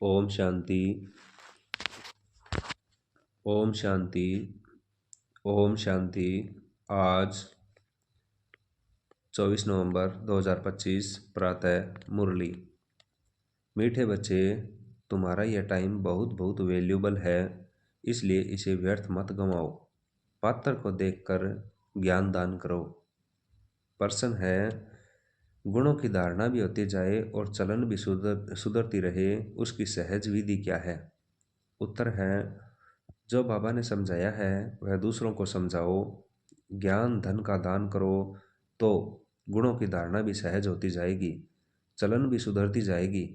ओम शांति। ओम शांति। ओम शांति। आज 24 नवंबर 2025 प्रातः मुरली। मीठे बच्चे, तुम्हारा यह टाइम बहुत बहुत वैल्यूबल है, इसलिए इसे व्यर्थ मत गंवाओ। पात्र को देखकर ज्ञान दान करो। प्रश्न है, गुणों की धारणा भी होती जाए और चलन भी सुधरती रहे, उसकी सहज विधि क्या है? उत्तर है, जो बाबा ने समझाया है वह दूसरों को समझाओ। ज्ञान धन का दान करो तो गुणों की धारणा भी सहज होती जाएगी, चलन भी सुधरती जाएगी।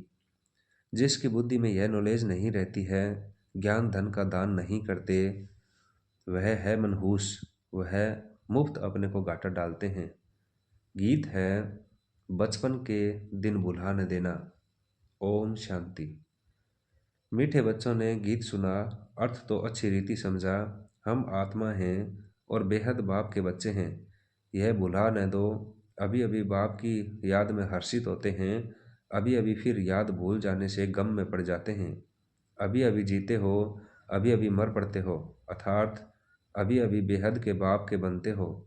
जिसकी बुद्धि में यह नॉलेज नहीं रहती है, ज्ञान धन का दान नहीं करते, वह है मनहूस, वह मुफ्त अपने को घाटा डालते हैं। गीत है, बचपन के दिन भुला न देना। ओम शांति। मीठे बच्चों ने गीत सुना, अर्थ तो अच्छी रीति समझा। हम आत्मा हैं और बेहद बाप के बच्चे हैं, यह भुला न दो। अभी अभी बाप की याद में हर्षित होते हैं, अभी अभी फिर याद भूल जाने से गम में पड़ जाते हैं। अभी अभी जीते हो, अभी अभी मर पड़ते हो, अर्थात अभी अभी बेहद के बाप के बनते हो,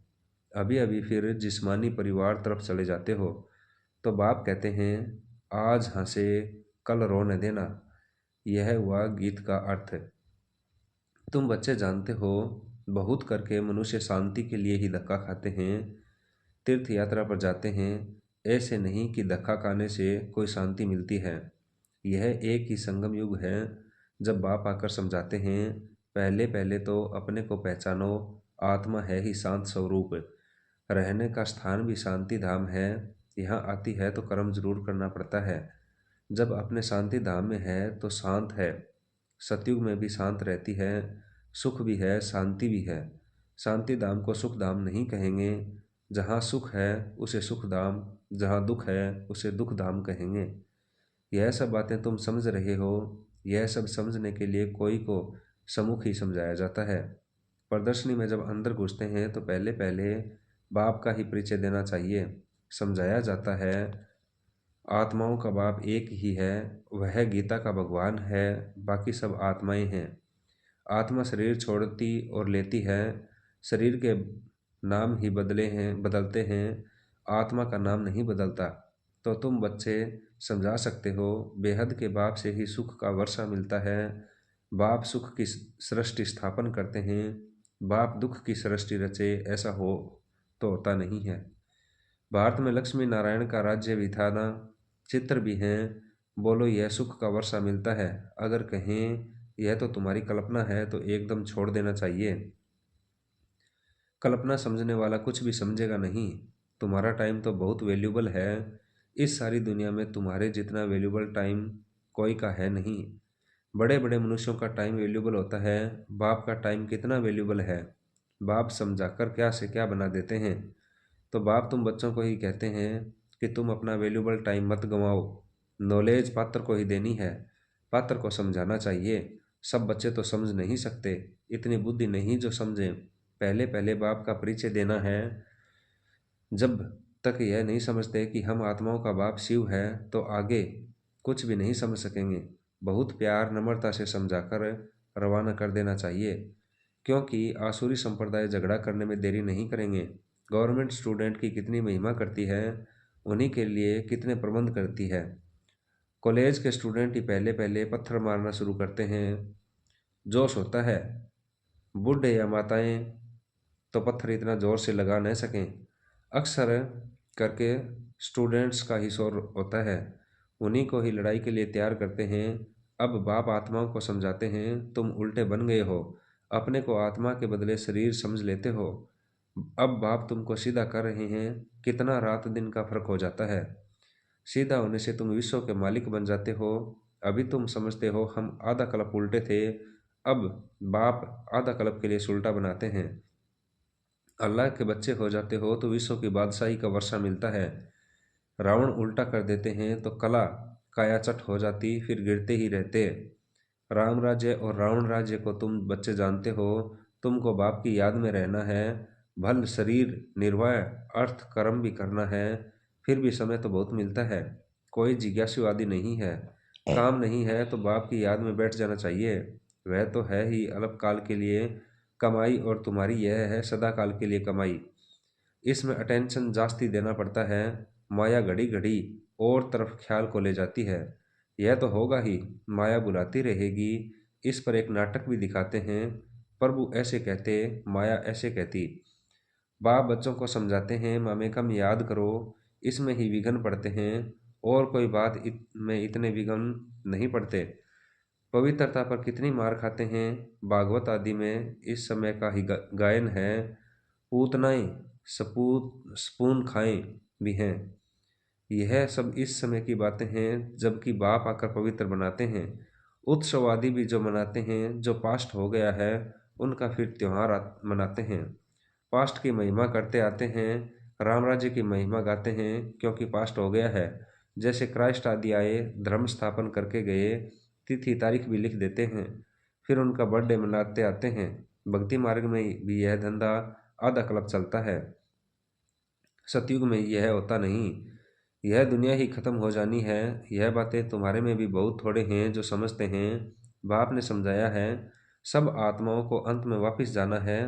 अभी अभी फिर जिस्मानी परिवार तरफ चले जाते हो। तो बाप कहते हैं, आज हंसे कल रो न देना। यह हुआ गीत का अर्थ। तुम बच्चे जानते हो, बहुत करके मनुष्य शांति के लिए ही धक्का खाते हैं, तीर्थ यात्रा पर जाते हैं। ऐसे नहीं कि धक्का खाने से कोई शांति मिलती है। यह एक ही संगम युग है। जब बाप आकर समझाते हैं, पहले पहले तो अपने को पहचानो, आत्मा है ही शांत स्वरूप, रहने का स्थान भी शांति धाम है। यहाँ आती है तो कर्म जरूर करना पड़ता है। जब अपने शांति धाम में है तो शांत है। सतयुग में भी शांत रहती है, सुख भी है, शांति भी है। शांति धाम को सुख धाम नहीं कहेंगे। जहाँ सुख है उसे सुख धाम, जहाँ दुख है उसे दुख धाम कहेंगे। यह सब बातें तुम समझ रहे हो। यह सब समझने के लिए कोई को सम्मुख ही समझाया जाता है। प्रदर्शनी में जब अंदर घुसते हैं तो पहले पहले बाप का ही परिचय देना चाहिए। समझाया जाता है, आत्माओं का बाप एक ही है, वह गीता का भगवान है, बाकी सब आत्माएं हैं। आत्मा शरीर छोड़ती और लेती है, शरीर के नाम ही बदलते हैं, आत्मा का नाम नहीं बदलता। तो तुम बच्चे समझा सकते हो, बेहद के बाप से ही सुख का वर्षा मिलता है। बाप सुख की सृष्टि स्थापन करते हैं, बाप दुख की सृष्टि रचे, ऐसा हो तो होता नहीं है। भारत में लक्ष्मी नारायण का राज्य भी था ना, चित्र भी हैं। बोलो यह सुख का वर्षा मिलता है। अगर कहें यह तो तुम्हारी कल्पना है तो एकदम छोड़ देना चाहिए। कल्पना समझने वाला कुछ भी समझेगा नहीं। तुम्हारा टाइम तो बहुत वैल्यूबल है। इस सारी दुनिया में तुम्हारे जितना वैल्यूबल टाइम कोई का है नहीं। बड़े बड़े मनुष्यों का टाइम वैल्यूबल होता है, बाप का टाइम कितना वैल्यूबल है। बाप समझाकर क्या से क्या बना देते हैं। तो बाप तुम बच्चों को ही कहते हैं कि तुम अपना वैल्यूबल टाइम मत गंवाओ। नॉलेज पात्र को ही देनी है, पात्र को समझाना चाहिए। सब बच्चे तो समझ नहीं सकते, इतनी बुद्धि नहीं जो समझें। पहले पहले बाप का परिचय देना है। जब तक यह नहीं समझते कि हम आत्माओं का बाप शिव है तो आगे कुछ भी नहीं समझ सकेंगे। बहुत प्यार नम्रता से समझाकर रवाना कर देना चाहिए, क्योंकि आसुरी संप्रदाय झगड़ा करने में देरी नहीं करेंगे। गवर्नमेंट स्टूडेंट की कितनी महिमा करती है, उन्हीं के लिए कितने प्रबंध करती है। कॉलेज के स्टूडेंट ही पहले पहले पत्थर मारना शुरू करते हैं। जोश होता है, बूढ़े या माताएं तो पत्थर इतना जोर से लगा नहीं सकें। अक्सर करके स्टूडेंट्स का ही शोर होता है, उन्हीं को ही लड़ाई के लिए तैयार करते हैं। अब बाप आत्माओं को समझाते हैं, तुम उल्टे बन गए हो, अपने को आत्मा के बदले शरीर समझ लेते हो। अब बाप तुमको सीधा कर रहे हैं। कितना रात दिन का फर्क हो जाता है। सीधा होने से तुम विश्व के मालिक बन जाते हो। अभी तुम समझते हो हम आधा कल्प उल्टे थे, अब बाप आधा कल्प के लिए उल्टा बनाते हैं। अल्लाह के बच्चे हो जाते हो तो विश्व की बादशाही का वर्षा मिलता है। रावण उल्टा कर देते हैं तो कला कायाचट हो जाती, फिर गिरते ही रहते। राम राज्य और रावण राज्य को तुम बच्चे जानते हो। तुमको बाप की याद में रहना है, भल शरीर निर्वाह अर्थ कर्म भी करना है। फिर भी समय तो बहुत मिलता है, कोई जिज्ञासुवादी नहीं है। काम नहीं है तो बाप की याद में बैठ जाना चाहिए। वह तो है ही अल्पकाल के लिए कमाई और तुम्हारी यह है सदा काल के लिए कमाई। इसमें अटेंशन जास्ती देना पड़ता है। माया घड़ी घड़ी और तरफ ख्याल को ले जाती है। यह तो होगा ही, माया बुलाती रहेगी। इस पर एक नाटक भी दिखाते हैं। प्रभु ऐसे कहते, माया ऐसे कहती। बाप बच्चों को समझाते हैं, मामे कम याद करो। इसमें ही विघन पड़ते हैं, और कोई बात में इतने विघन नहीं पड़ते। पवित्रता पर कितनी मार खाते हैं। भागवत आदि में इस समय का ही गायन है। पूतनाएं सपूत स्पून खाएं भी हैं। यह सब इस समय की बातें हैं, जबकि बाप आकर पवित्र बनाते हैं। उत्सव आदि भी जो मनाते हैं, जो पास्ट हो गया है, उनका फिर त्योहार मनाते हैं। पास्ट की महिमा करते आते हैं, राम राज्य की महिमा गाते हैं, क्योंकि पास्ट हो गया है। जैसे क्राइस्ट आदि आए, धर्म स्थापन करके गए, तिथि तारीख भी लिख देते हैं, फिर उनका बर्थडे मनाते आते हैं। भक्ति मार्ग में भी यह धंधा आधा कल्प चलता है। सतयुग में यह होता नहीं। यह दुनिया ही खत्म हो जानी है। यह बातें तुम्हारे में भी बहुत थोड़े हैं जो समझते हैं। बाप ने समझाया है, सब आत्माओं को अंत में वापस जाना है।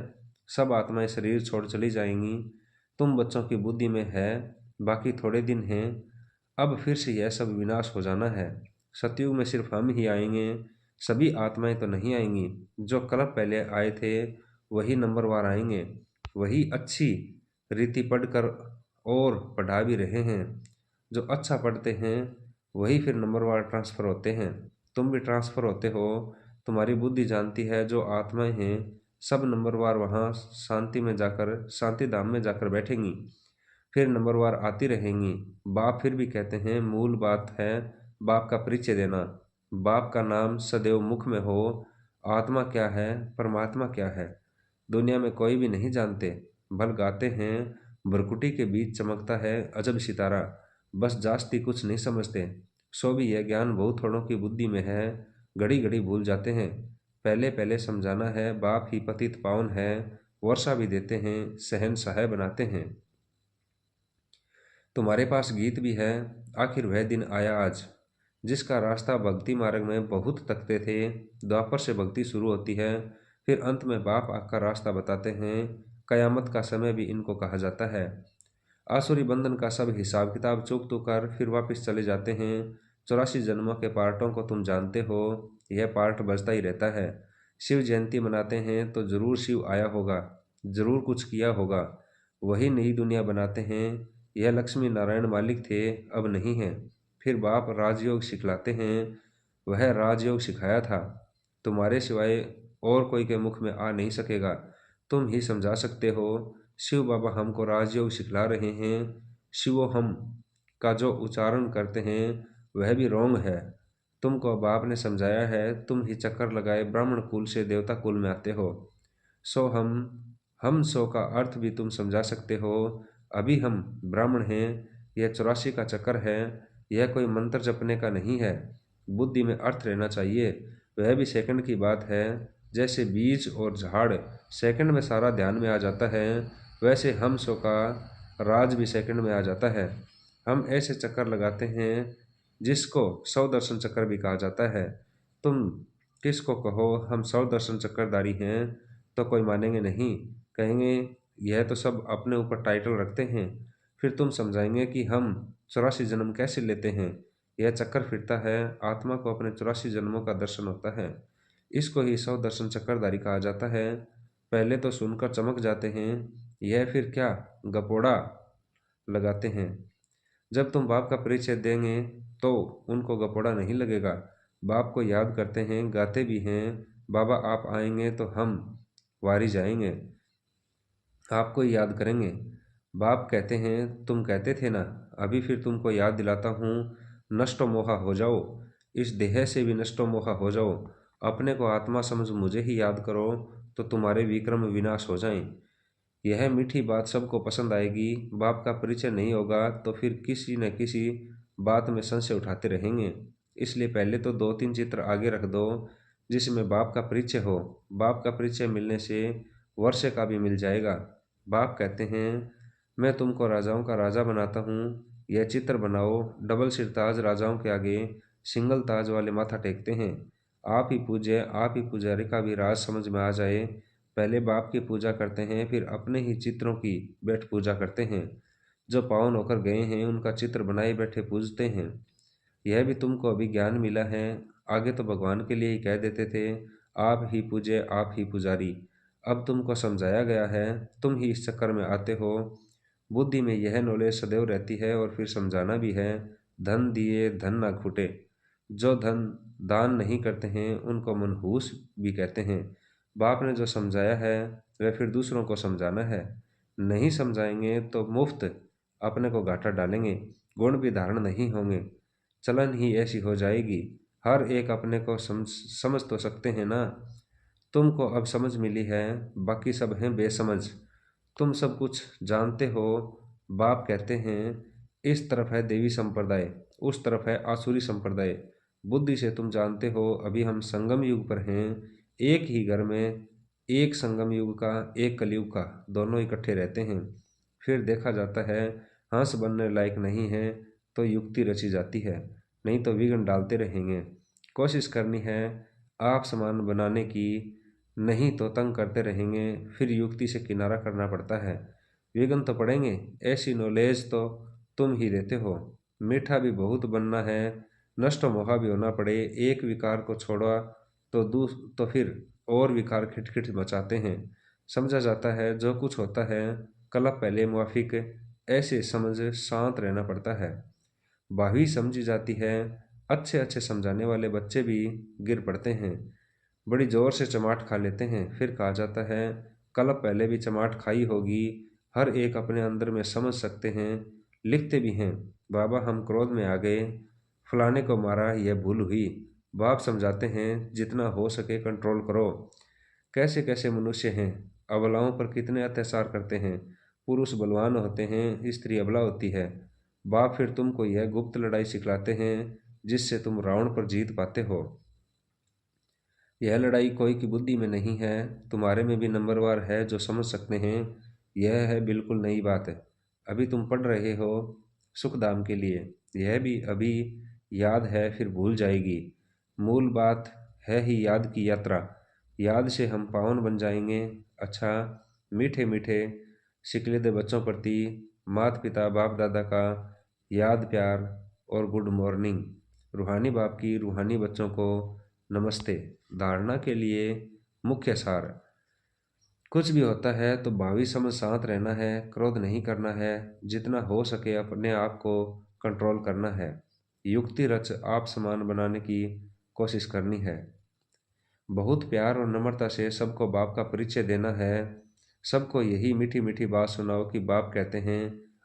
सब आत्माएं शरीर छोड़ चली जाएंगी। तुम बच्चों की बुद्धि में है, बाकी थोड़े दिन हैं। अब फिर से यह सब विनाश हो जाना है। सतयुग में सिर्फ हम ही आएंगे, सभी आत्माएं तो नहीं आएंगी। जो कल्प पहले आए थे वही नंबरवार आएंगे। वही अच्छी रीति पढ़कर और पढ़ा भी रहे हैं। जो अच्छा पढ़ते हैं वही फिर नंबरवार ट्रांसफ़र होते हैं। तुम भी ट्रांसफ़र होते हो। तुम्हारी बुद्धि जानती है जो आत्माएं हैं सब नंबरवार वहाँ शांति में जाकर, शांति धाम में जाकर बैठेंगी। फिर नंबरवार आती रहेंगी। बाप फिर भी कहते हैं, मूल बात है बाप का परिचय देना। बाप का नाम सदैव मुख में हो। आत्मा क्या है, परमात्मा क्या है, दुनिया में कोई भी नहीं जानते। भल गाते हैं, भ्रकुटी के बीच चमकता है अजब सितारा। बस जास्ती कुछ नहीं समझते। सो भी यह ज्ञान बहुत थोड़ों की बुद्धि में है, घड़ी घड़ी भूल जाते हैं। पहले पहले समझाना है, बाप ही पतित पावन है। वर्षा भी देते हैं, सहन सहाय बनाते हैं। तुम्हारे पास गीत भी है। आखिर वह दिन आया आज, जिसका रास्ता भक्ति मार्ग में बहुत तकते थे। द्वापर से भक्ति शुरू होती है, फिर अंत में बाप आकर रास्ता बताते हैं। कयामत का समय भी इनको कहा जाता है। आसुरी बंधन का सब हिसाब किताब चूक तो कर फिर वापस चले जाते हैं। 84 जन्मों के पार्टों को तुम जानते हो। यह पार्ट बजता ही रहता है। शिव जयंती मनाते हैं तो जरूर शिव आया होगा, जरूर कुछ किया होगा। वही नई दुनिया बनाते हैं। यह लक्ष्मी नारायण मालिक थे, अब नहीं हैं। फिर बाप राजयोग सिखलाते हैं। वह राजयोग सिखाया था, तुम्हारे सिवाय और कोई के मुख में आ नहीं सकेगा। तुम ही समझा सकते हो। शिव बाबा हमको राजयोग सिखला रहे हैं। शिवो हम का जो उच्चारण करते हैं वह भी रोंग है। तुमको बाप ने समझाया है, तुम ही चक्कर लगाए ब्राह्मण कुल से देवता कुल में आते हो। सो हम सो का अर्थ भी तुम समझा सकते हो। अभी हम ब्राह्मण हैं। यह 84 का चक्कर है। यह कोई मंत्र जपने का नहीं है। बुद्धि में अर्थ रहना चाहिए। वह भी सेकंड की बात है। जैसे बीज और झाड़ सेकंड में सारा ध्यान में आ जाता है, वैसे हम सो का राज भी सेकंड में आ जाता है। हम ऐसे चक्कर लगाते हैं जिसको 100 दर्शन चक्कर भी कहा जाता है। तुम किसको कहो हम 100 दर्शन चक्करधारी हैं तो कोई मानेंगे नहीं। कहेंगे यह तो सब अपने ऊपर टाइटल रखते हैं। फिर तुम समझाएंगे कि हम 84 जन्म कैसे लेते हैं। यह चक्कर फिरता है। आत्मा को अपने 84 जन्मों का दर्शन होता है। इसको ही 100 दर्शन चक्करधारी कहा जाता है। पहले तो सुनकर चमक जाते हैं, यह फिर क्या गपोड़ा लगाते हैं। जब तुम बाप का परिचय देंगे तो उनको गपोड़ा नहीं लगेगा। बाप को याद करते हैं, गाते भी हैं। बाबा आप आएंगे तो हम वारी जाएंगे, आपको ही याद करेंगे। बाप कहते हैं, तुम कहते थे ना, अभी फिर तुमको याद दिलाता हूँ। नष्टो मोहा हो जाओ, इस देह से भी नष्टो मोहा हो जाओ। अपने को आत्मा समझ मुझे ही याद करो तो तुम्हारे विक्रम विनाश हो जाएं। यह मीठी बात सबको पसंद आएगी। बाप का परिचय नहीं होगा तो फिर किसी न किसी बात में संशय उठाते रहेंगे। इसलिए पहले तो 2-3 चित्र आगे रख दो जिसमें बाप का परिचय हो। बाप का परिचय मिलने से वर्ष का भी मिल जाएगा। बाप कहते हैं, मैं तुमको राजाओं का राजा बनाता हूँ। यह चित्र बनाओ, डबल सिरताज राजाओं के आगे सिंगल ताज वाले माथा टेकते हैं। आप ही पूज्य, आप ही पुजारी का भी राज समझ में आ जाए। पहले बाप की पूजा करते हैं, फिर अपने ही चित्रों की बैठ पूजा करते हैं। जो पावन होकर गए हैं उनका चित्र बनाए बैठे पूजते हैं। यह भी तुमको अभी ज्ञान मिला है। आगे तो भगवान के लिए ही कह देते थे, आप ही पूज्य, आप ही पुजारी। अब तुमको समझाया गया है, तुम ही इस चक्कर में आते हो। बुद्धि में यह नॉलेज सदैव रहती है और फिर समझाना भी है। धन दिए धन ना घुटे। जो धन दान नहीं करते हैं उनको मनहूस भी कहते हैं। बाप ने जो समझाया है वह फिर दूसरों को समझाना है। नहीं समझाएंगे तो मुफ्त अपने को घाटा डालेंगे, गुण भी धारण नहीं होंगे, चलन ही ऐसी हो जाएगी। हर एक अपने को समझ तो सकते हैं ना। तुमको अब समझ मिली है, बाकी सब हैं बेसमझ। तुम सब कुछ जानते हो। बाप कहते हैं, इस तरफ है देवी संप्रदाय, उस तरफ है आसुरी संप्रदाय। बुद्धि से तुम जानते हो अभी हम संगम युग पर हैं। एक ही घर में एक संगम युग का एक कलयुग का दोनों इकट्ठे रहते हैं। फिर देखा जाता है हंस बनने लायक नहीं है तो युक्ति रची जाती है, नहीं तो विघ्न डालते रहेंगे। कोशिश करनी है आप समान बनाने की, नहीं तो तंग करते रहेंगे, फिर युक्ति से किनारा करना पड़ता है। विघ्न तो पड़ेंगे, ऐसी नॉलेज तो तुम ही देते हो। मीठा भी बहुत बनना है, नष्ट मोहा भी होना पड़े। एक विकार को छोड़ा तो फिर और विकार खिटखिट मचाते हैं। समझा जाता है जो कुछ होता है कला पहले मुआफिक, ऐसे समझ शांत रहना पड़ता है। बाही समझी जाती है। अच्छे अच्छे समझाने वाले बच्चे भी गिर पड़ते हैं, बड़ी जोर से चमाट खा लेते हैं। फिर कहा जाता है कल पहले भी चमाट खाई होगी। हर एक अपने अंदर में समझ सकते हैं, लिखते भी हैं। बाबा हम क्रोध में आ गए, फलाने को मारा, यह भूल हुई। बाप समझाते हैं जितना हो सके कंट्रोल करो। कैसे कैसे मनुष्य हैं, अबलाओं पर कितने अत्याचार करते हैं। पुरुष बलवान होते हैं, स्त्री अबला होती है। बाप फिर तुमको यह गुप्त लड़ाई सिखलाते हैं जिससे तुम रावण पर जीत पाते हो। यह लड़ाई कोई की बुद्धि में नहीं है, तुम्हारे में भी नंबरवार है जो समझ सकते हैं। यह है बिल्कुल नई बात है। अभी तुम पढ़ रहे हो सुखधाम के लिए, यह भी अभी याद है फिर भूल जाएगी। मूल बात है ही याद की यात्रा। याद से हम पावन बन जाएंगे। अच्छा, मीठे मीठे सिकले बच्चों प्रति माता पिता बाप दादा का याद प्यार और गुड मॉर्निंग। रूहानी बाप की रूहानी बच्चों को नमस्ते। धारणा के लिए मुख्य सार, कुछ भी होता है तो भावी समझ शांत रहना है, क्रोध नहीं करना है, जितना हो सके अपने आप को कंट्रोल करना है, युक्ति रच आप समान बनाने की कोशिश करनी है। बहुत प्यार और नम्रता से सबको बाप का परिचय देना है। सबको यही मीठी मीठी बात सुनाओ कि बाप कहते हैं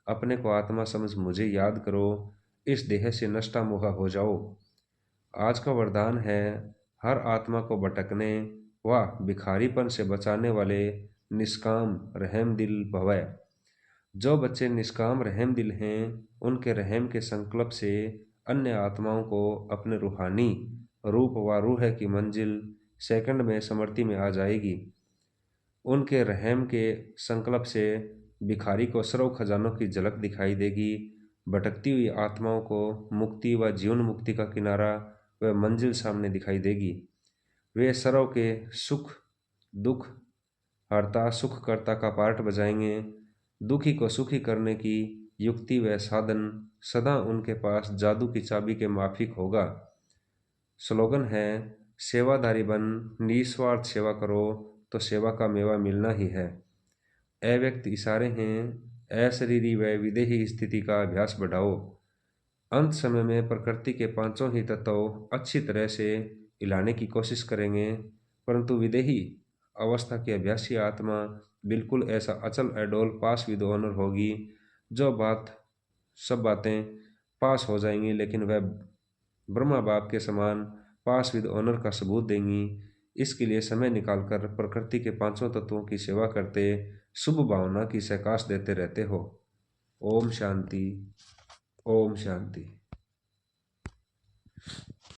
अपने को आत्मा समझ मुझे याद करो, इस देह से नष्टा मोहा हो जाओ। आज का वरदान है हर आत्मा को भटकने व भिखारीपन से बचाने वाले निष्काम रहम दिल भवै। जो बच्चे निष्काम रहम दिल हैं उनके रहम के संकल्प से अन्य आत्माओं को अपने रूहानी रूप व रूह की मंजिल सेकंड में समृद्धि में आ जाएगी। उनके रहम के संकल्प से भिखारी को सर्व खजानों की झलक दिखाई देगी। भटकती हुई आत्माओं को मुक्ति व जीवन मुक्ति का किनारा व मंजिल सामने दिखाई देगी। वे सर्व के सुख दुख हरता सुख करता का पार्ट बजाएंगे। दुखी को सुखी करने की युक्ति व साधन सदा उनके पास जादू की चाबी के माफिक होगा। स्लोगन है सेवाधारी बन, निस्वार्थ सेवा करो तो सेवा का मेवा मिलना ही है। अव्यक्त इशारे हैं, अशरीरी व विदेही स्थिति का अभ्यास बढ़ाओ। अंत समय में प्रकृति के पांचों ही तत्व अच्छी तरह से हिलाने की कोशिश करेंगे, परंतु विदेही अवस्था की अभ्यासी आत्मा बिल्कुल ऐसा अचल अडोल पास विद ऑनर होगी। जो बात सब बातें पास हो जाएंगी, लेकिन वह ब्रह्मा बाप के समान पास विद ऑनर का सबूत देंगी। इसके लिए समय निकालकर प्रकृति के पांचों तत्वों की सेवा करते शुभ भावना की सकाश देते रहते हो। ओम शांति, ओम शांति।